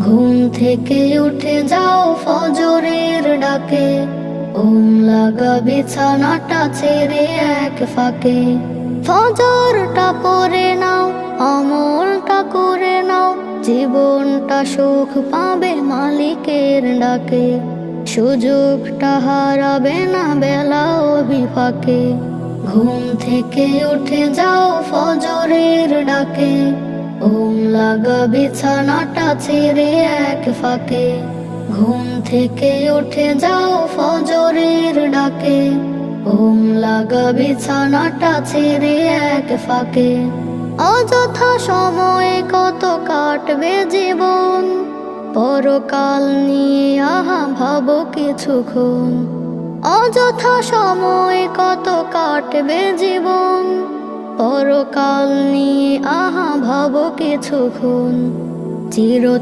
ঘুম থেকে উঠে যাও ফজরের ডাকে, ঘুম লাগা বিছানাটা ছেড়ে এক ফাঁকে। ফজরটা পড়ে নাও, আমলটা করে নাও, জীবনটা সুখ পাবে মালিকের ডাকে। সুযোগটা হারাবে না বেলা বিপাকে। ঘুম থেকে উঠে যাও ফজরের ডাকে, ঘুম লাগা বিছানাটা ছেড়ে এক ফাঁকে। ঘুম থেকে উঠে যাও ফজরের ডাকে, ঘুম লাগা বিছানাটা ছেড়ে এক ফাঁকে। অযথা সময়ে কত কাটবে জীবন, পরকাল নিয়ে আহা ভাবো কিছুক্ষণ। অযথা সময় কত কাটবে জীবন, পরকাল নিয়ে আহা ভাবো কিছুক্ষণ। চির